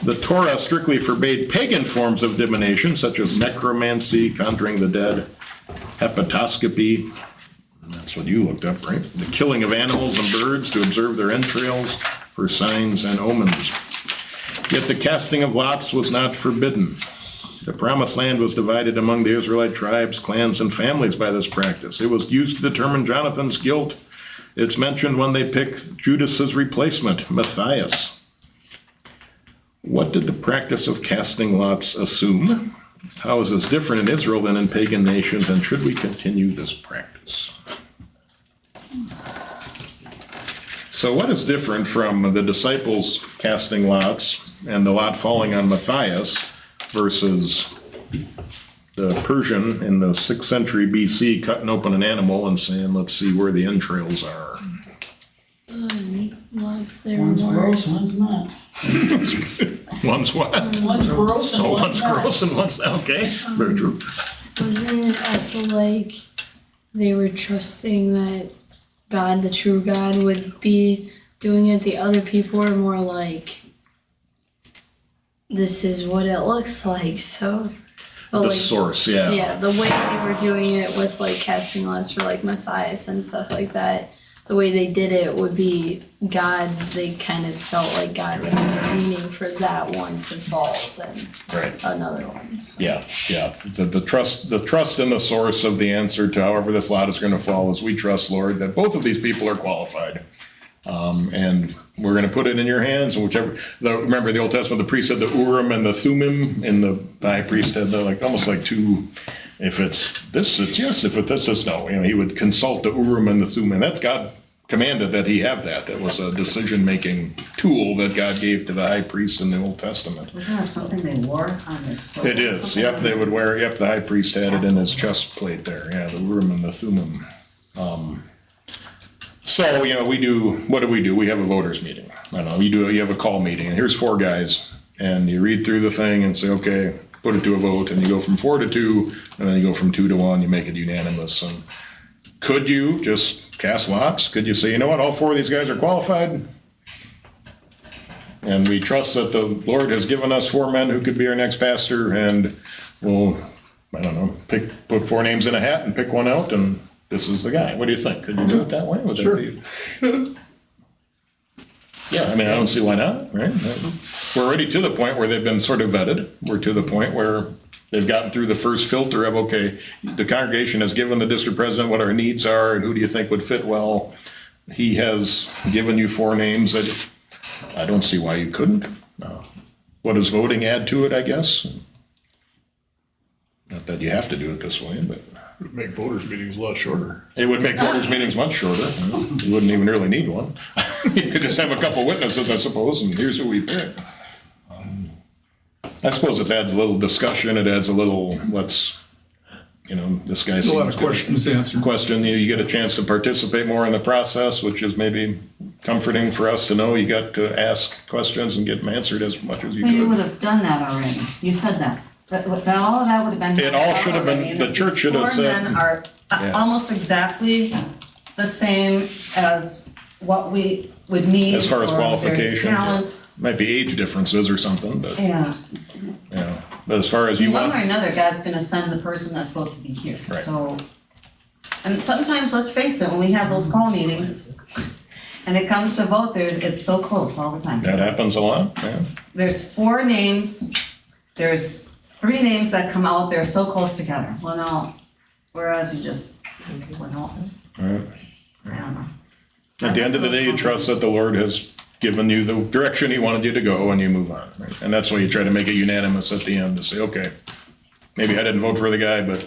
[SPEAKER 1] The Torah strictly forbade pagan forms of divination, such as necromancy, conjuring the dead, hepatoscopy. That's what you looked up, right? The killing of animals and birds to observe their entrails for signs and omens. Yet the casting of lots was not forbidden. The promised land was divided among the Israelite tribes, clans, and families by this practice. It was used to determine Jonathan's guilt. It's mentioned when they pick Judas's replacement, Matthias. What did the practice of casting lots assume? How is this different in Israel than in pagan nations, and should we continue this practice? So what is different from the disciples casting lots and the lot falling on Matthias versus the Persian in the 6th century BC cutting open an animal and saying, let's see where the entrails are?
[SPEAKER 5] Lots there
[SPEAKER 8] One's
[SPEAKER 5] more.
[SPEAKER 8] gross, one's not.
[SPEAKER 1] One's what?
[SPEAKER 8] One's gross and
[SPEAKER 1] Oh,
[SPEAKER 8] one's
[SPEAKER 1] one's
[SPEAKER 8] not.
[SPEAKER 1] gross and one's not, okay, very true.
[SPEAKER 5] Wasn't it also like they were trusting that God, the true God, would be doing it? The other people were more like, this is what it looks like, so. But
[SPEAKER 1] The
[SPEAKER 5] like,
[SPEAKER 1] source, yeah.
[SPEAKER 5] yeah, the way they were doing it with like casting lots for like Matthias and stuff like that, the way they did it would be God, they kind of felt like God was intervening for that one to fall than
[SPEAKER 1] Right.
[SPEAKER 5] another one. So.
[SPEAKER 1] Yeah. The trust in the source of the answer to however this lot is going to fall is we trust, Lord, that both of these people are qualified. And we're going to put it in your hands, and remember the Old Testament, the priest had the Urim and the Thummim, and the high priest had almost like two, if it's this, it's yes, if it's this, it's no. He would consult the Urim and the Thummim. That's God commanded that he have that. That was a decision-making tool that God gave to the high priest in the Old Testament.
[SPEAKER 2] Wasn't there something they wore on their stove?
[SPEAKER 1] It is, yep, they would wear, the high priest had it in his chest plate there, the Urim and the Thummim. So, what do? We have a voters meeting. I don't know, you have a call meeting, and here's 4 guys, and you read through the thing and say, okay, put it to a vote, and you go from 4 to 2, and then you go from 2 to 1, you make it unanimous. And could you just cast lots? Could you say, you know what, all 4 of these guys are qualified? And we trust that the Lord has given us 4 men who could be our next pastor, and we'll, I don't know, put 4 names in a hat and pick one out, and this is the guy. What do you think? Could you do it that way? Would
[SPEAKER 7] Sure.
[SPEAKER 1] that be? Yeah, I mean, I don't see why not, right? We're already to the point where they've been sort of vetted. We're to the point where they've gotten through the first filter of, okay, the congregation has given the district president what our needs are, and who do you think would fit well? He has given you 4 names that I don't see why you couldn't. What does voting add to it, I guess? Not that you have to do it this way, but
[SPEAKER 9] Would make voters' meetings a lot shorter.
[SPEAKER 1] it would make voters' meetings much shorter. You wouldn't even really need one. You could just have a couple witnesses, I suppose, and here's who we pick. I suppose it adds a little discussion, it adds a little, this guy
[SPEAKER 7] There's
[SPEAKER 1] seems
[SPEAKER 7] a lot of
[SPEAKER 1] good.
[SPEAKER 7] questions answered.
[SPEAKER 1] Question, you get a chance to participate more in the process, which is maybe comforting for us to know. You got to ask questions and get them answered as much as you
[SPEAKER 2] Well, you would
[SPEAKER 1] could.
[SPEAKER 2] have done that already. You said that. That all of that would have been.
[SPEAKER 1] It all should have been-
[SPEAKER 2] already. And
[SPEAKER 1] the
[SPEAKER 2] if
[SPEAKER 1] church
[SPEAKER 2] these
[SPEAKER 1] should have
[SPEAKER 2] 4
[SPEAKER 1] said-
[SPEAKER 2] men are
[SPEAKER 1] Yeah.
[SPEAKER 2] almost exactly the same as what we would need.
[SPEAKER 1] As far as
[SPEAKER 2] for their
[SPEAKER 1] qualifications, yeah.
[SPEAKER 2] Talents,
[SPEAKER 1] Might be age differences or something, but,
[SPEAKER 2] yeah.
[SPEAKER 1] but as far as you
[SPEAKER 2] One
[SPEAKER 1] want.
[SPEAKER 2] way or another, God's gonna send the person that's supposed to be here,
[SPEAKER 1] Right.
[SPEAKER 2] so. And sometimes, let's face it, when we have those call meetings, and it comes to vote, it's so close all the time.
[SPEAKER 1] That happens a lot, yeah.
[SPEAKER 2] There's 4 names, there's 3 names that come out, they're so close together. Well, no, whereas you just, well, no,
[SPEAKER 1] Right.
[SPEAKER 2] I don't know.
[SPEAKER 1] At the end of the day, you trust that the Lord has given you the direction He wanted you to go, and you move on, right? And that's why you try to make it unanimous at the end, to say, okay, maybe I didn't vote for the guy, but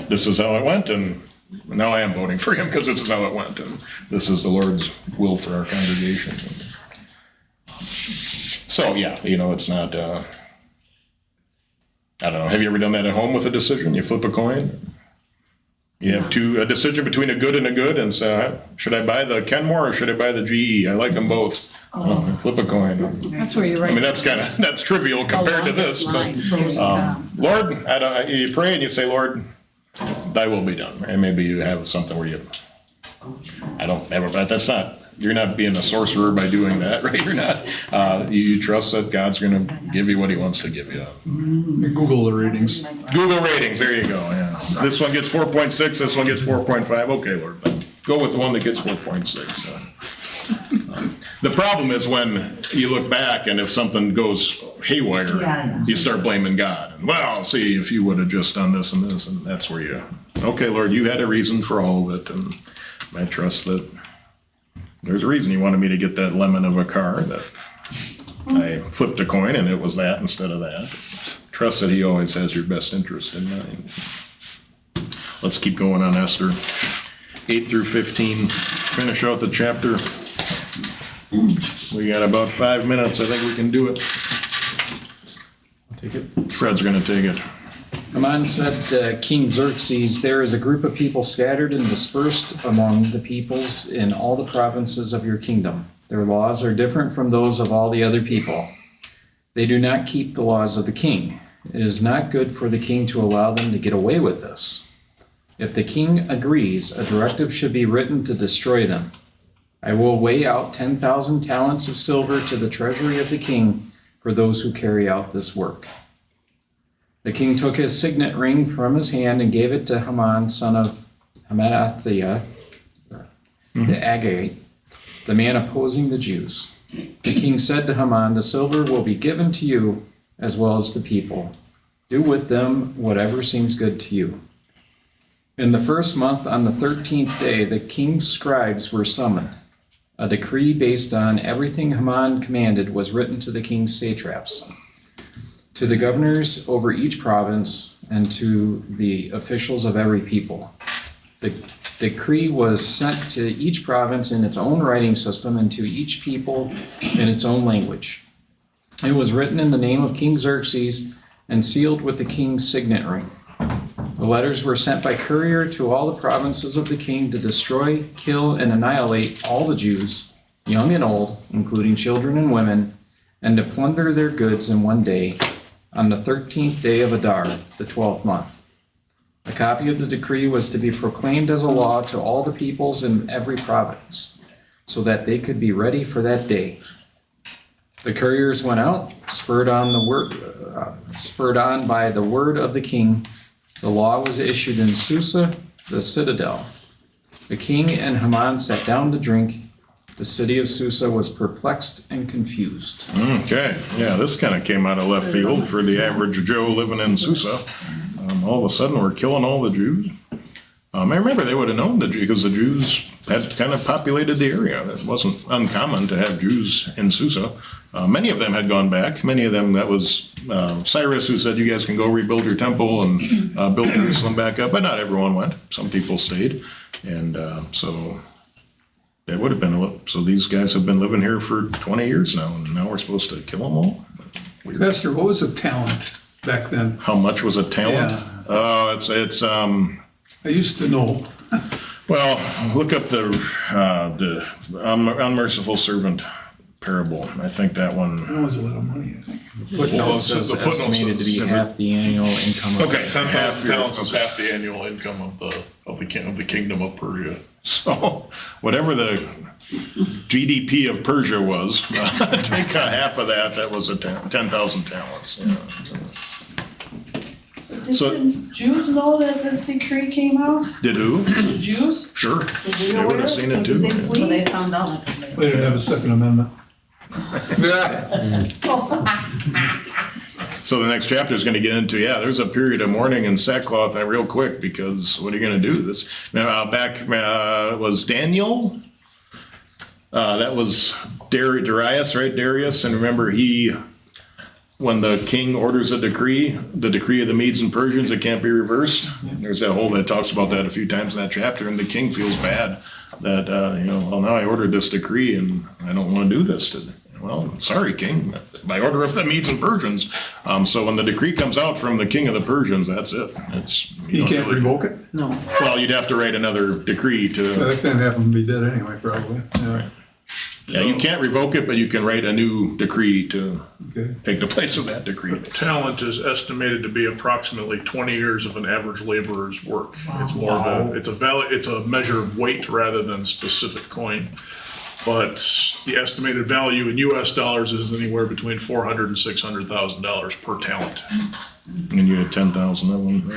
[SPEAKER 1] this is how it went, and now I am voting for him because this is how it went, and this is the Lord's will for our congregation. So, yeah, it's not, I don't know, have you ever done that at home with a decision? You flip a coin? You have a decision between a good and a good, and so should I buy the Kenmore or should I buy the GE? I like them both. Flip a coin.
[SPEAKER 5] That's where you're
[SPEAKER 1] I
[SPEAKER 5] right.
[SPEAKER 1] mean, that's trivial compared to this, but, Lord, you pray and you say, Lord, thy will be done. And maybe you have something where but that's not, you're not being a sorcerer by doing that, right? You're not, you trust that God's gonna give you what He wants to give you.
[SPEAKER 7] Google the ratings.
[SPEAKER 1] Google ratings, there you go, yeah. This one gets 4.6, this one gets 4.5, okay, Lord, but go with the one that gets 4.6. The problem is when you look back and if something goes haywire,
[SPEAKER 2] Yeah.
[SPEAKER 1] you start blaming God. And, well, see, if you would have just done this and this, and that's where okay, Lord, you had a reason for all of it, and I trust that there's a reason you wanted me to get that lemon of a car, that I flipped a coin and it was that instead of that. Trust that He always has your best interest in mind. Let's keep going on Esther. 8 through 15, finish out the chapter. We got about 5 minutes, I think we can do it.
[SPEAKER 12] Take it.
[SPEAKER 1] Fred's gonna take it.
[SPEAKER 12] Haman said to King Xerxes, "There is a group of people scattered and dispersed among the peoples in all the provinces of your kingdom. Their laws are different from those of all the other people. They do not keep the laws of the king. It is not good for the king to allow them to get away with this. If the king agrees, a directive should be written to destroy them. I will weigh out 10,000 talents of silver to the treasury of the king for those who carry out this work." The king took his signet ring from his hand and gave it to Haman, son of Hammedatha, the Agagite, the man opposing the Jews. The king said to Haman, "The silver will be given to you as well as the people. Do with them whatever seems good to you." In the first month, on the 13th day, the king's scribes were summoned. A decree based on everything Haman commanded was written to the king's satraps, to the governors over each province, and to the officials of every people. The decree was sent to each province in its own writing system and to each people in its own language. It was written in the name of King Xerxes and sealed with the king's signet ring. The letters were sent by courier to all the provinces of the king to destroy, kill, and annihilate all the Jews, young and old, including children and women, and to plunder their goods in one day, on the 13th day of Adar, the 12th month. A copy of the decree was to be proclaimed as a law to all the peoples in every province, so that they could be ready for that day. The couriers went out, spurred on by the word of the king. The law was issued in Susa, the citadel. The king and Haman sat down to drink. The city of Susa was perplexed and confused.
[SPEAKER 1] Okay, yeah, this kind of came out of left field for the average Joe living in Susa. All of a sudden, we're killing all the Jews. I remember they would have known the Jews because the Jews had kind of populated the area. It wasn't uncommon to have Jews in Susa. Many of them had gone back. Many of them, that was Cyrus who said, you guys can go rebuild your temple and build Jerusalem back up. But not everyone went. Some people stayed. And so it would have been, so these guys have been living here for 20 years now, and now we're supposed to kill them all?
[SPEAKER 7] Esther, what was a talent back then?
[SPEAKER 1] How much was a talent?
[SPEAKER 7] Yeah.
[SPEAKER 1] Oh, it's
[SPEAKER 7] I used to know.
[SPEAKER 1] well, look up the unmerciful servant parable. I think that one.
[SPEAKER 7] That was a lot of money, I think.
[SPEAKER 12] Footnote says
[SPEAKER 9] the footnote
[SPEAKER 12] estimated to be
[SPEAKER 1] says-
[SPEAKER 12] half the annual income. Of
[SPEAKER 1] Okay,
[SPEAKER 9] 10,000 talents is half the annual income of the kingdom of Persia.
[SPEAKER 1] So whatever the GDP of Persia was, take half of that. That was 10,000 talents. Yeah. So-
[SPEAKER 8] Did the Jews know that this decree came out?
[SPEAKER 1] Did who?
[SPEAKER 8] The Jews?
[SPEAKER 1] Sure.
[SPEAKER 8] Were
[SPEAKER 1] They would have seen it
[SPEAKER 8] So
[SPEAKER 1] too.
[SPEAKER 8] did they
[SPEAKER 2] Well,
[SPEAKER 8] flee?
[SPEAKER 2] they found out.
[SPEAKER 7] They didn't have a Second Amendment.
[SPEAKER 6] Yeah,
[SPEAKER 1] So the next chapter is going to get into, there's a period of mourning and sackcloth real quick, because what are you going to do? This now back was Daniel. That was Darius, right? Darius, and remember when the king orders the decree of the Medes and Persians, it can't be reversed. There's that whole that talks about that a few times in that chapter, and the king feels bad that well, now I ordered this decree and I don't want to do this. Well, sorry, king, by order of the Medes and Persians. So when the decree comes out from the king of the Persians, that's it.
[SPEAKER 7] You can't revoke it?
[SPEAKER 11] No.
[SPEAKER 1] Well, you'd have to write another decree to.
[SPEAKER 7] That didn't happen to be dead anyway, probably. Yeah.
[SPEAKER 1] Yeah, you can't revoke it, but you can write a new decree to
[SPEAKER 7] Okay.
[SPEAKER 1] take the place of that decree.
[SPEAKER 9] Talent is estimated to be approximately 20 years of an average laborer's work. It's more of it's a measure of weight rather than specific coin. But the estimated value in US dollars is anywhere between $400,000 and $600,000 per talent.
[SPEAKER 1] And you had 10,000 of them.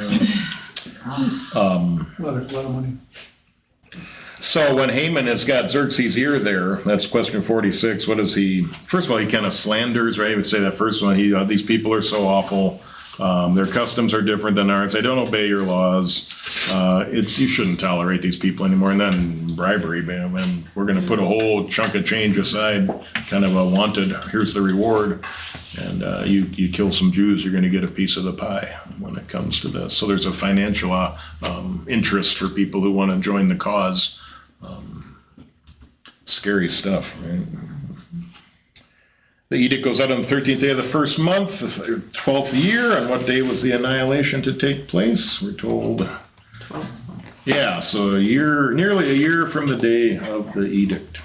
[SPEAKER 7] A lot of money.
[SPEAKER 1] So when Haman has got Xerxes' ear there, that's question 46. What is he? First of all, he kind of slanders, right? He would say that first one. These people are so awful. Their customs are different than ours. They don't obey your laws. You shouldn't tolerate these people anymore. And then bribery, man. And we're going to put a whole chunk of change aside, kind of a wanted. Here's the reward. And you kill some Jews, you're going to get a piece of the pie when it comes to this. So there's a financial interest for people who want to join the cause. Scary stuff, right? The edict goes out on the 13th day of the first month, the 12th year. On what day was the annihilation to take place? We're told. Yeah, so nearly a year from the day of the edict.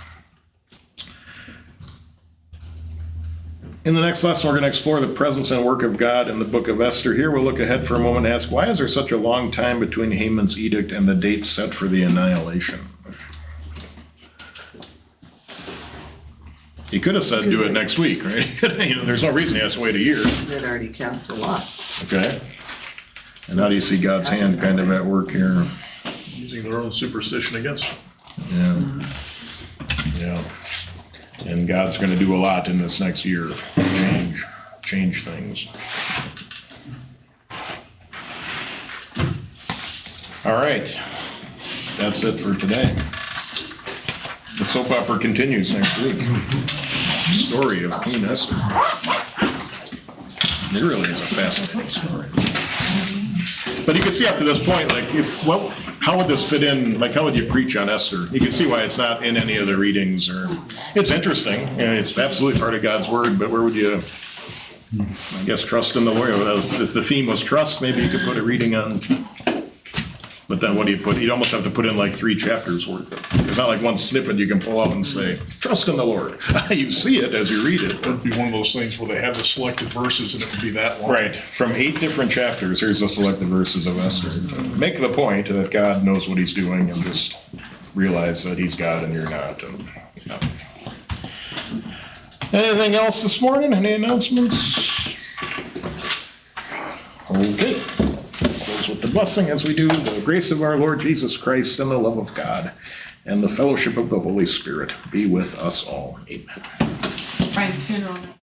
[SPEAKER 1] In the next lesson, we're going to explore the presence and work of God in the book of Esther. Here, we'll look ahead for a moment and ask, why is there such a long time between Haman's edict and the date set for the annihilation? He could have said do it next week, right? There's no reason he has to wait a year.
[SPEAKER 4] They'd already cast a lot.
[SPEAKER 1] Okay. And how do you see God's hand kind of at work here?
[SPEAKER 9] Using their own superstition against them.
[SPEAKER 1] Yeah. And God's going to do a lot in this next year. Change things. All right. That's it for today. The soap opera continues next week. Story of Queen Esther. It really is a fascinating story. But you can see up to this point, how would this fit in? Like, how would you preach on Esther? You can see why it's not in any of the readings. It's interesting, and it's absolutely part of God's word. But where would you, I guess, trust in the Lord? If the theme was trust, maybe you could put a reading on. But then what do you put? You'd almost have to put in like 3 chapters worth of it. It's not like one snippet you can pull out and say, trust in the Lord. You see it as you read it.
[SPEAKER 9] It would be one of those things where they have the selected verses and it would be that long.
[SPEAKER 1] Right. From 8 different chapters, here's the selected verses of Esther. Make the point that God knows what he's doing and just realize that he's God and you're not. Anything else this morning? Any announcements? Okay. Close with the blessing as we do. The grace of our Lord Jesus Christ and the love of God and the fellowship of the Holy Spirit be with us all. Amen.
[SPEAKER 2] Frank's funeral next